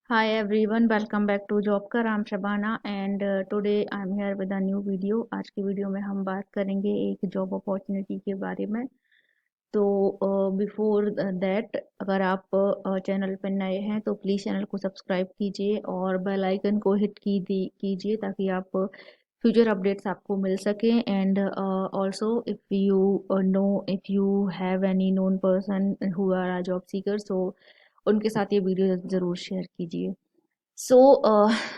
Hi everyone, welcome back to Jobkar. I'm Shabana and today I'm here with a new video. आज की video में हम बात करेंगे एक जॉब अपॉर्चुनिटी के बारे में। तो बिफोर दैट अगर आप चैनल पर नए हैं तो प्लीज़ चैनल को सब्सक्राइब कीजिए और बेल आइकन को हिट कीजिए ताकि आप फ्यूचर अपडेट्स आपको मिल सकें। And also if you know if you have any known person who are job seeker so उनके साथ ये वीडियो ज़रूर शेयर कीजिए। सो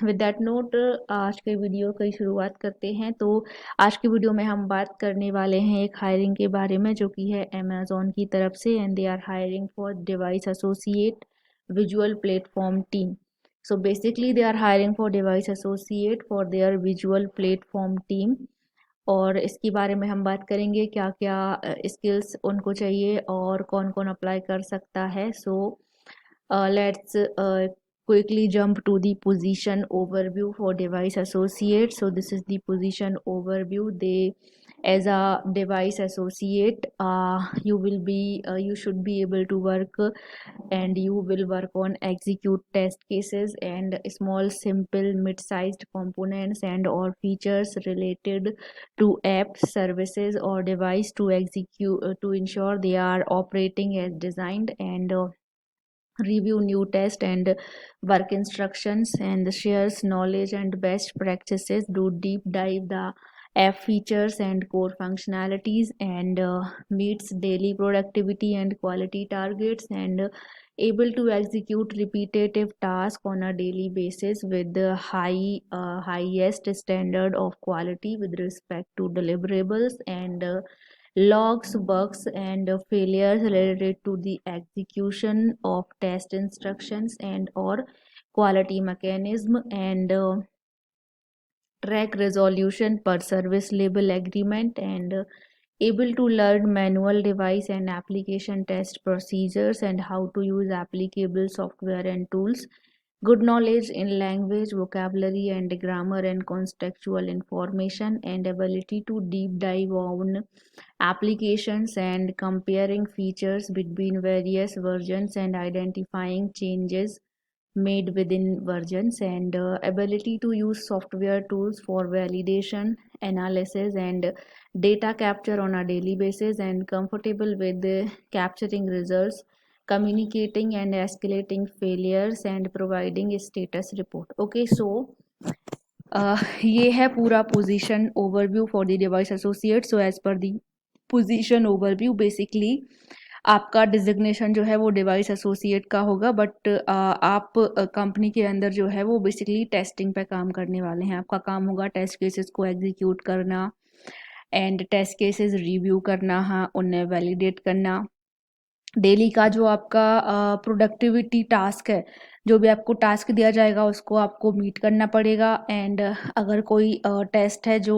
विद दैट नोट आज के वीडियो की शुरुआत करते हैं। तो आज की वीडियो में हम बात करने वाले हैं एक हायरिंग के बारे में जो कि है अमेजोन की तरफ से and they are hiring for device associate visual platform team. So basically they are hiring for device associate for their visual platform team. और इसके बारे में हम बात करेंगे क्या क्या स्किल्स उनको चाहिए और कौन कौन अप्लाई कर सकता है। सो let's quickly jump to the position overview for device associate. So this is the position overview. They, as a device associate, you should be able to work and you will work on execute test cases and small simple mid-sized components and or features related to app services or device to execute to ensure they are operating as designed and review new test and work instructions and shares knowledge and best practices, do deep dive the app features and core functionalities and meets daily productivity and quality targets and able to execute repetitive tasks on a daily basis with the highest standard of quality with respect to deliverables and logs, bugs, and failures related to the execution of test instructions and or quality mechanism and track resolution per service label agreement and able to learn manual device and application test procedures and how to use applicable software and tools, good knowledge in language vocabulary and grammar and contextual information and ability to deep dive on applications and comparing features between various versions and identifying changes made within versions and ability to use software tools for validation analysis and data capture on a daily basis and comfortable with capturing results, communicating and escalating failures and providing a status report. Okay, so ये है पूरा position overview for the device associate. So as per the position overview basically आपका designation जो है वो device associate का होगा, but आप कंपनी के अंदर जो है वो बेसिकली टेस्टिंग पे काम करने वाले हैं। आपका काम होगा टेस्ट केसेस को एग्जीक्यूट करना एंड टेस्ट केसेस रिव्यू करना, हाँ उन्हें वैलिडेट करना। डेली का जो आपका प्रोडक्टिविटी टास्क है, जो भी आपको टास्क दिया जाएगा उसको आपको मीट करना पड़ेगा एंड अगर कोई टेस्ट है जो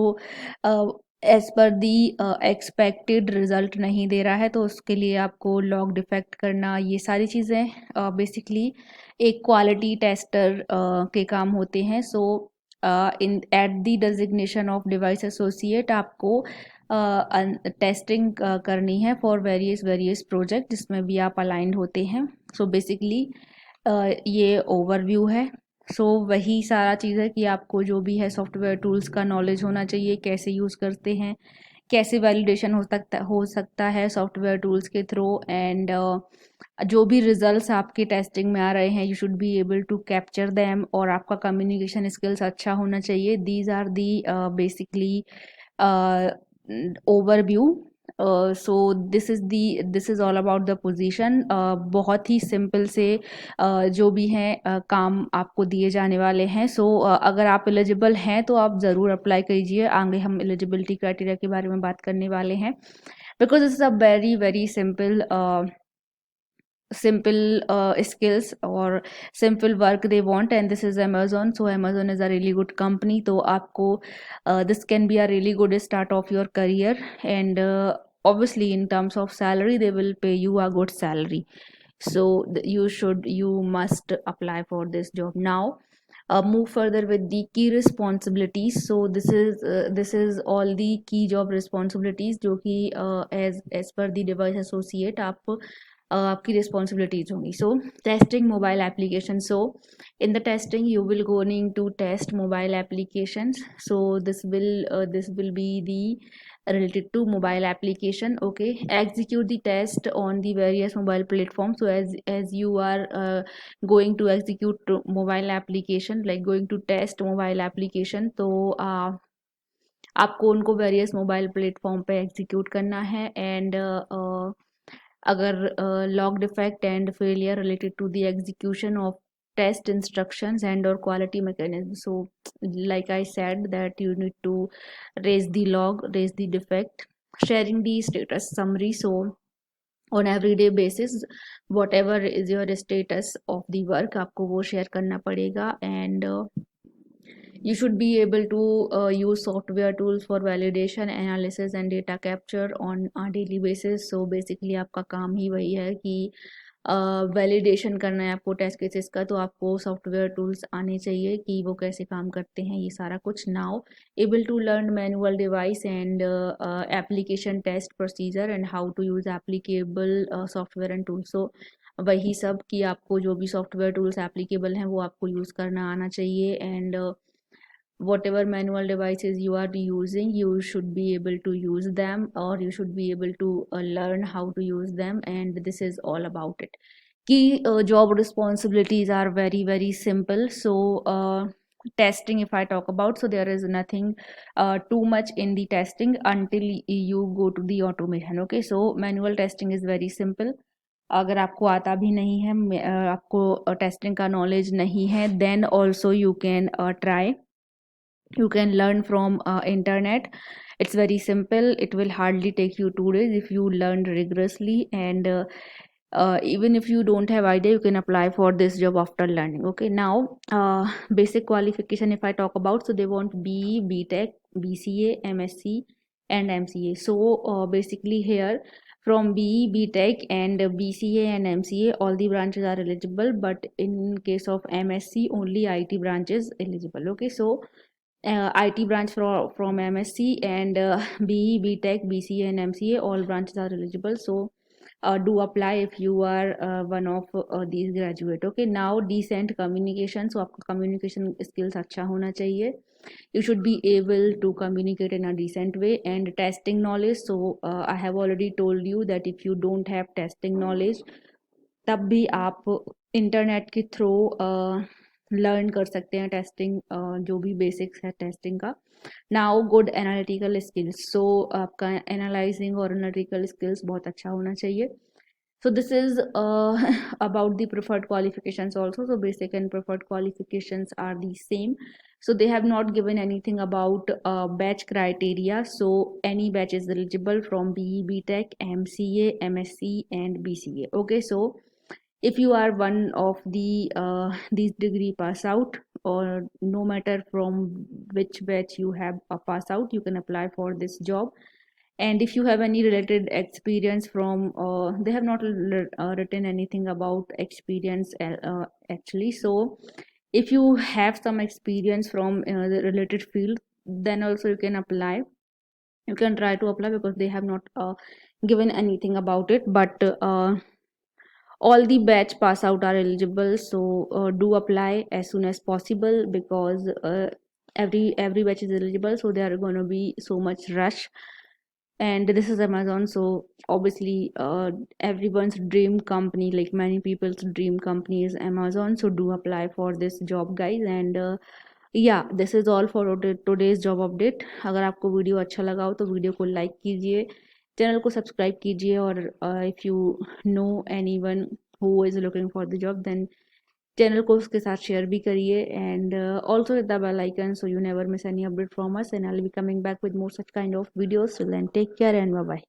as per the expected result नहीं दे रहा है तो उसके लिए आपको लॉग डिफेक्ट करना, ये सारी चीज़ें बेसिकली एक क्वालिटी टेस्टर के काम होते हैं। So in at the designation of device associate आपको टेस्टिंग करनी है फॉर वेरियस प्रोजेक्ट जिसमें भी आप अलाइंड होते हैं। सो बेसिकली ये ओवरव्यू है। सो वही सारा चीज़ है कि आपको जो भी है सॉफ्टवेयर टूल्स का नॉलेज होना चाहिए, कैसे यूज़ करते हैं, कैसे वैलिडेशन हो सकता है सॉफ्टवेयर टूल्स के थ्रू एंड जो भी रिजल्ट्स आपके टेस्टिंग में आ रहे हैं you should be able to capture them और आपका कम्युनिकेशन स्किल्स अच्छा होना चाहिए। These are the basically overview. So this is all about the position. बहुत ही सिंपल से जो भी हैं काम आपको दिए जाने वाले हैं। सो अगर आप एलिजिबल हैं तो आप ज़रूर अप्लाई कीजिए। आगे हम एलिजिबिलिटी क्राइटेरिया के बारे में बात करने वाले हैं because it's a very very simple skills or simple work they want and this is Amazon. So Amazon is a really good company, तो आपको this can be a really good start of your career and obviously in terms of salary they will pay you a good salary. So you must apply for this job now. Move further with the key responsibilities. So this is all the key job responsibilities जो कि as per the device associate आप आपकी responsibilities होंगी. सो testing mobile application. So in the testing you will going to test mobile applications. So this will be the related to mobile application. Okay, execute the test on the various mobile platforms. So as you are going to execute to mobile application, like going to test mobile application, तो आपको उनको various mobile platform पे execute करना है. And अगर log defect and failure related to the execution of test instructions and or quality mechanism. So like I said that you need to raise the log, raise the defect, sharing the status summary. So on everyday basis whatever is your status of the work आपको वो share करना पड़ेगा. And you should be able to use software tools for validation, analysis and data capture on a daily basis. So basically आपका काम ही वही है कि validation करना है आपको टेस्ट केसेस का. तो आपको सॉफ्टवेयर टूल्स आने चाहिए कि वो कैसे काम करते हैं, ये सारा कुछ. Now able to learn manual device and application test procedure and how to use applicable software and tools. So वही सब कि आपको जो भी सॉफ्टवेयर टूल्स एप्लीकेबल हैं वो आपको यूज़ करना आना चाहिए. And whatever manual devices you are using, you should be able to use them, or you should be able to learn how to use them. And this is all about it. Key job responsibilities are very very simple. So testing, if I talk about, so there is nothing too much in the testing until you go to the automation. Okay, so manual testing is very simple. अगर आपको आता भी नहीं है, आपको testing का knowledge नहीं है, then also you can try. You can learn from internet. It's very simple. It will hardly take you 2 days if you learn rigorously. And even if you don't have idea, you can apply for this job after learning. Okay, now basic qualification, if I talk about, so they want BE, BTech, BCA, MSc and MCA. So basically here from BE, BTech and BCA and MCA, all the branches are eligible, but in case of MSc only IT branch is eligible. Okay, so IT branch from MSc and BE, BTech, BCA and MCA, all branches are eligible. So do apply if you are one of these graduate. Okay, now decent communication. So आपका communication skills अच्छा होना चाहिए. You should be able to communicate in a decent way. And testing knowledge. So I have already told you that if you don't have testing knowledge, तब भी आप internet के through learn कर सकते हैं टेस्टिंग, जो भी बेसिक्स है टेस्टिंग का. Now good analytical skills. So आपका एनालाइजिंग और एनालिटिकल स्किल्स बहुत अच्छा होना चाहिए. So this is about the preferred qualifications also. So basic and preferred qualifications are the same. So they have not given anything about batch criteria. So any batch is eligible from BE, BTech, MCA, MSc and BCA. Okay, so if you are one of these degree pass out, or no matter from which batch you have a pass out, you can apply for this job. And if you have any related experience from they have not written anything about experience actually. So if you have some experience from the related field, then also you can apply. You can try to apply because they have not given anything about it. But all the batch pass out are eligible. So do apply as soon as possible, because every batch is eligible, so there are going to be so much rush. And this is Amazon, so obviously everyone's dream company, like many people's dream company is Amazon. So do apply for this job, guys. And yeah, this is all for today's job update. अगर आपको video अच्छा लगा हो तो video को like कीजिए, channel को subscribe कीजिए, और if you know anyone who is looking for the job, then channel को उसके साथ शेयर भी करिए. And also hit the bell icon so you never miss any update from us, and I'll be coming back with more such kind of videos. Till then, take care and bye bye.